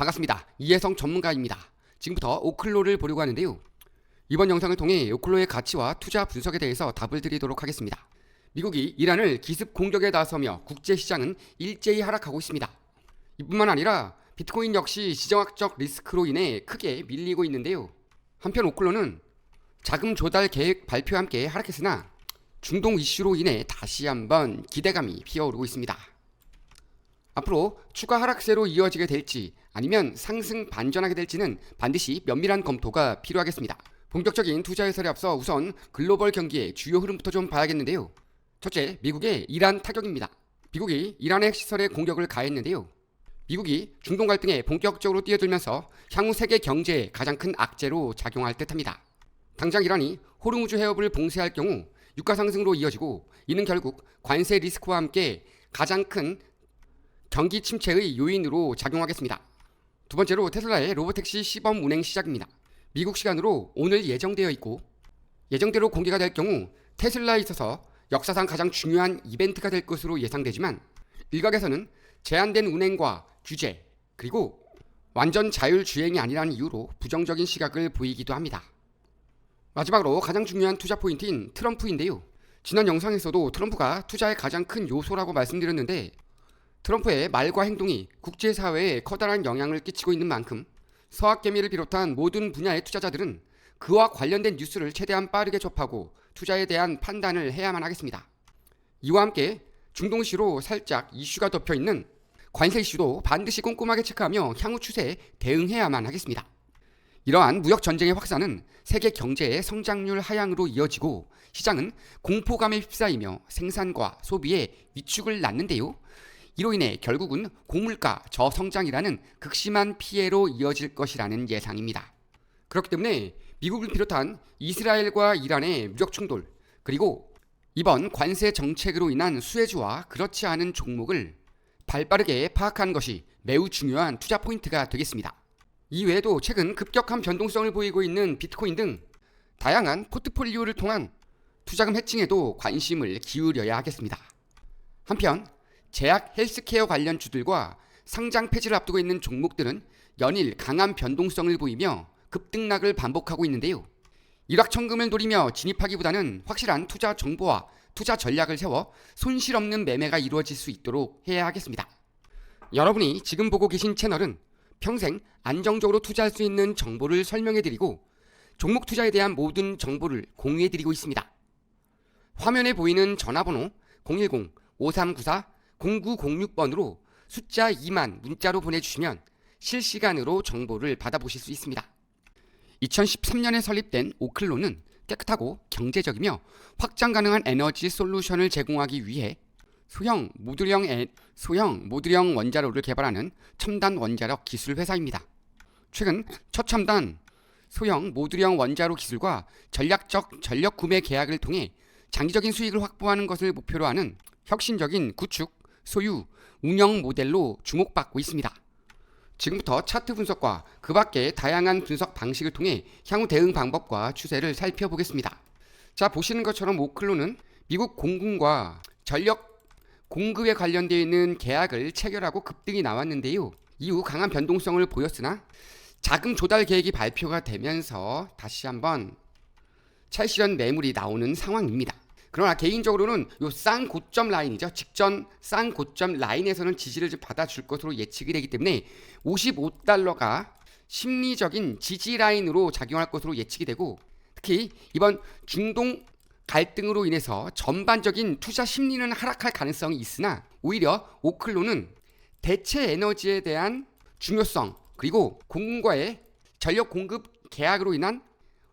반갑습니다. 이혜성 전문가입니다. 지금부터 오클로를 보려고 하는데요. 이번 영상을 통해 오클로의 가치와 투자 분석에 대해서 답을 드리도록 하겠습니다. 미국이 이란을 기습 공격에 나서며 국제시장은 일제히 하락하고 있습니다. 이뿐만 아니라 비트코인 역시 지정학적 리스크로 인해 크게 밀리고 있는데요. 한편 오클로는 자금 조달 계획 발표와 함께 하락했으나 중동 이슈로 인해 다시 한번 기대감이 피어오르고 있습니다. 앞으로 추가 하락세로 이어지게 될지 아니면 상승 반전하게 될지는 반드시 면밀한 검토가 필요하겠습니다. 본격적인 투자 해설에 앞서 우선 글로벌 경기의 주요 흐름부터 좀 봐야겠는데요. 첫째, 미국의 이란 타격입니다. 미국이 이란의 핵시설에 공격을 가했는데요. 미국이 중동 갈등에 본격적으로 뛰어들면서 향후 세계 경제에 가장 큰 악재로 작용할 듯합니다. 당장 이란이 호르무즈 해협을 봉쇄할 경우 유가 상승으로 이어지고 이는 결국 관세 리스크와 함께 가장 큰 경기 침체의 요인으로 작용하겠습니다. 두 번째로 테슬라의 로보택시 시범 운행 시작입니다. 미국 시간으로 오늘 예정되어 있고 예정대로 공개가 될 경우 테슬라에 있어서 역사상 가장 중요한 이벤트가 될 것으로 예상되지만 일각에서는 제한된 운행과 규제 그리고 완전 자율주행이 아니라는 이유로 부정적인 시각을 보이기도 합니다. 마지막으로 가장 중요한 투자 포인트인 트럼프인데요. 지난 영상에서도 트럼프가 투자의 가장 큰 요소라고 말씀드렸는데 트럼프의 말과 행동이 국제사회에 커다란 영향을 끼치고 있는 만큼 서학개미를 비롯한 모든 분야의 투자자들은 그와 관련된 뉴스를 최대한 빠르게 접하고 투자에 대한 판단을 해야만 하겠습니다. 이와 함께 중동 이슈로 살짝 이슈가 덮여있는 관세 이슈도 반드시 꼼꼼하게 체크하며 향후 추세에 대응해야만 하겠습니다. 이러한 무역 전쟁의 확산은 세계 경제의 성장률 하향으로 이어지고 시장은 공포감에 휩싸이며 생산과 소비에 위축을 낳는데요. 이로 인해 결국은 고물가 저성장이라는 극심한 피해로 이어질 것이라는 예상입니다. 그렇기 때문에 미국을 비롯한 이스라엘과 이란의 무역 충돌 그리고 이번 관세 정책으로 인한 수혜주와 그렇지 않은 종목을 발빠르게 파악하는 것이 매우 중요한 투자 포인트가 되겠습니다. 이외에도 최근 급격한 변동성을 보이고 있는 비트코인 등 다양한 포트폴리오를 통한 투자금 해칭에도 관심을 기울여야 하겠습니다. 한편 제약 헬스케어 관련 주들과 상장 폐지를 앞두고 있는 종목들은 연일 강한 변동성을 보이며 급등락을 반복하고 있는데요. 일확천금을 노리며 진입하기보다는 확실한 투자 정보와 투자 전략을 세워 손실 없는 매매가 이루어질 수 있도록 해야 하겠습니다. 여러분이 지금 보고 계신 채널은 평생 안정적으로 투자할 수 있는 정보를 설명해드리고 종목 투자에 대한 모든 정보를 공유해드리고 있습니다. 화면에 보이는 전화번호 010-5394-0906번으로 숫자 2만 문자로 보내주시면 실시간으로 정보를 받아보실 수 있습니다. 2013년에 설립된 오클로는 깨끗하고 경제적이며 확장 가능한 에너지 솔루션을 제공하기 위해 소형 모듈형 원자로를 개발하는 첨단 원자력 기술 회사입니다. 최근 최첨단 소형 모듈형 원자로 기술과 전략적 전력 구매 계약을 통해 장기적인 수익을 확보하는 것을 목표로 하는 혁신적인 구축, 소유, 운영 모델로 주목받고 있습니다. 지금부터 차트 분석과 그 밖의 다양한 분석 방식을 통해 향후 대응 방법과 추세를 살펴보겠습니다. 자, 보시는 것처럼 오클로는 미국 공군과 전력 공급에 관련되어 있는 계약을 체결하고 급등이 나왔는데요. 이후 강한 변동성을 보였으나 자금 조달 계획이 발표가 되면서 다시 한번 찰실한 매물이 나오는 상황입니다. 그러나 개인적으로는 요 쌍 고점 라인이죠. 직전 쌍 고점 라인에서는 지지를 좀 받아줄 것으로 예측이 되기 때문에 55달러가 심리적인 지지 라인으로 작용할 것으로 예측이 되고 특히 이번 중동 갈등으로 인해서 전반적인 투자 심리는 하락할 가능성이 있으나 오히려 오클로는 대체 에너지에 대한 중요성 그리고 공군과의 전력 공급 계약으로 인한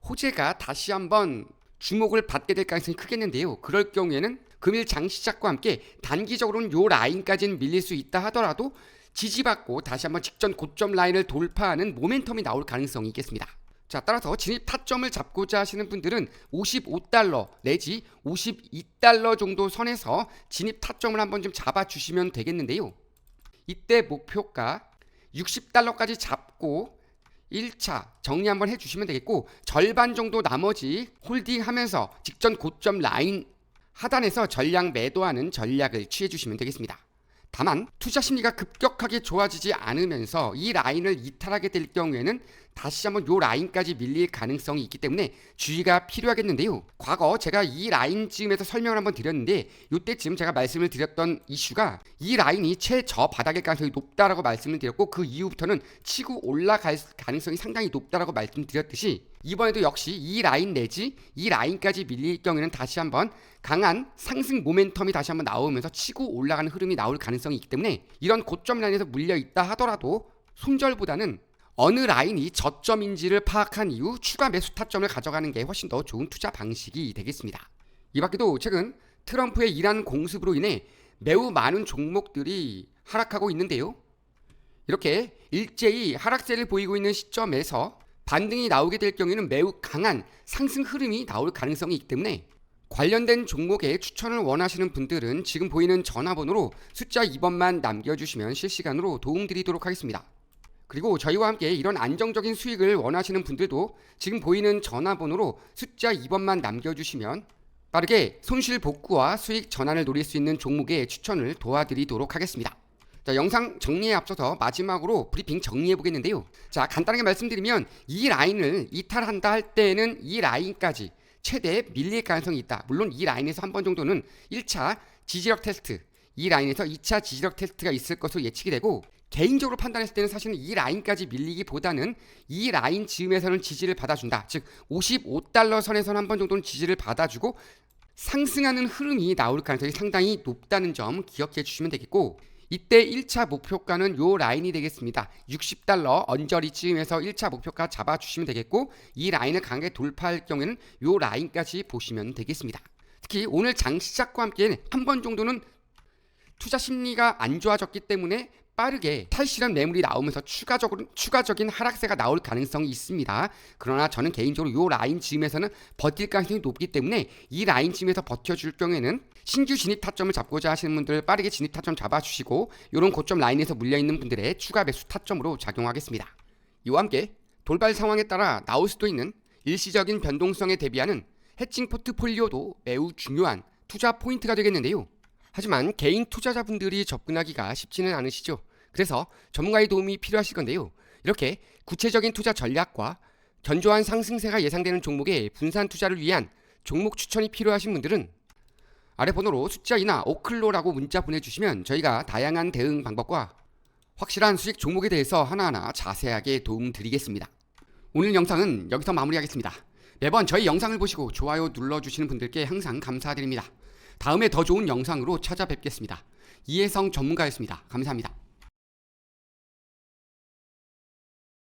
호재가 다시 한번 주목을 받게 될 가능성이 크겠는데요. 그럴 경우에는 금일 장 시작과 함께 단기적으로는 요 라인까지는 밀릴 수 있다 하더라도 지지받고 다시 한번 직전 고점 라인을 돌파하는 모멘텀이 나올 가능성이 있겠습니다. 자, 따라서 진입 타점을 잡고자 하시는 분들은 55달러 내지 52달러 정도 선에서 진입 타점을 한번 좀 잡아주시면 되겠는데요. 이때 목표가 60달러까지 잡고 1차 정리 한번 해주시면 되겠고 절반 정도 나머지 홀딩하면서 직전 고점 라인 하단에서 전량 매도하는 전략을 취해주시면 되겠습니다. 다만 투자 심리가 급격하게 좋아지지 않으면서 이 라인을 이탈하게 될 경우에는 다시 한번 요 라인까지 밀릴 가능성이 있기 때문에 주의가 필요하겠는데요. 과거 제가 이 라인쯤에서 설명을 한번 드렸는데 이때쯤 제가 말씀을 드렸던 이슈가 이 라인이 최저 바닥일 가능성이 높다라고 말씀을 드렸고 그 이후부터는 치고 올라갈 가능성이 상당히 높다라고 말씀드렸듯이 이번에도 역시 이 라인 내지 이 라인까지 밀릴 경우에는 다시 한번 강한 상승 모멘텀이 다시 한번 나오면서 치고 올라가는 흐름이 나올 가능성이 있기 때문에 이런 고점 라인에서 물려 있다 하더라도 손절보다는 어느 라인이 저점인지를 파악한 이후 추가 매수 타점을 가져가는 게 훨씬 더 좋은 투자 방식이 되겠습니다. 이 밖에도 최근 트럼프의 이란 공습으로 인해 매우 많은 종목들이 하락하고 있는데요. 이렇게 일제히 하락세를 보이고 있는 시점에서 반등이 나오게 될 경우에는 매우 강한 상승 흐름이 나올 가능성이 있기 때문에 관련된 종목에 추천을 원하시는 분들은 지금 보이는 전화번호로 숫자 2번만 남겨주시면 실시간으로 도움드리도록 하겠습니다. 그리고 저희와 함께 이런 안정적인 수익을 원하시는 분들도 지금 보이는 전화번호로 숫자 2번만 남겨주시면 빠르게 손실 복구와 수익 전환을 노릴 수 있는 종목의 추천을 도와드리도록 하겠습니다. 자, 영상 정리에 앞서서 마지막으로 브리핑 정리해 보겠는데요. 자, 간단하게 말씀드리면 이 라인을 이탈한다 할 때는 이 라인까지 최대 밀릴 가능성이 있다. 물론 이 라인에서 한 번 정도는 1차 지지력 테스트, 이 라인에서 2차 지지력 테스트가 있을 것으로 예측이 되고 개인적으로 판단했을 때는 사실은 이 라인까지 밀리기보다는 이 라인 즈음에서는 지지를 받아준다. 즉 55달러 선에서는 한 번 정도는 지지를 받아주고 상승하는 흐름이 나올 가능성이 상당히 높다는 점 기억해 주시면 되겠고 이때 1차 목표가는 요 라인이 되겠습니다. 60달러 언저리 즈음에서 1차 목표가 잡아주시면 되겠고 이 라인을 강하게 돌파할 경우에는 요 라인까지 보시면 되겠습니다. 특히 오늘 장 시작과 함께 한 번 정도는 투자 심리가 안 좋아졌기 때문에 빠르게 탈실현 매물이 나오면서 추가적인 하락세가 나올 가능성이 있습니다. 그러나 저는 개인적으로 이 라인 즈음에서는 버틸 가능성이 높기 때문에 이 라인 즈음에서 버텨줄 경우에는 신규 진입 타점을 잡고자 하시는 분들 빠르게 진입 타점 잡아주시고 이런 고점 라인에서 물려있는 분들의 추가 매수 타점으로 작용하겠습니다. 이와 함께 돌발 상황에 따라 나올 수도 있는 일시적인 변동성에 대비하는 해칭 포트폴리오도 매우 중요한 투자 포인트가 되겠는데요. 하지만 개인 투자자분들이 접근하기가 쉽지는 않으시죠. 그래서 전문가의 도움이 필요하실 건데요. 이렇게 구체적인 투자 전략과 견조한 상승세가 예상되는 종목의 분산 투자를 위한 종목 추천이 필요하신 분들은 아래 번호로 숫자 2나 오클로라고 문자 보내주시면 저희가 다양한 대응 방법과 확실한 수익 종목에 대해서 하나하나 자세하게 도움드리겠습니다. 오늘 영상은 여기서 마무리하겠습니다. 매번 저희 영상을 보시고 좋아요 눌러주시는 분들께 항상 감사드립니다. 다음에 더 좋은 영상으로 찾아뵙겠습니다. 이혜성 전문가였습니다. 감사합니다.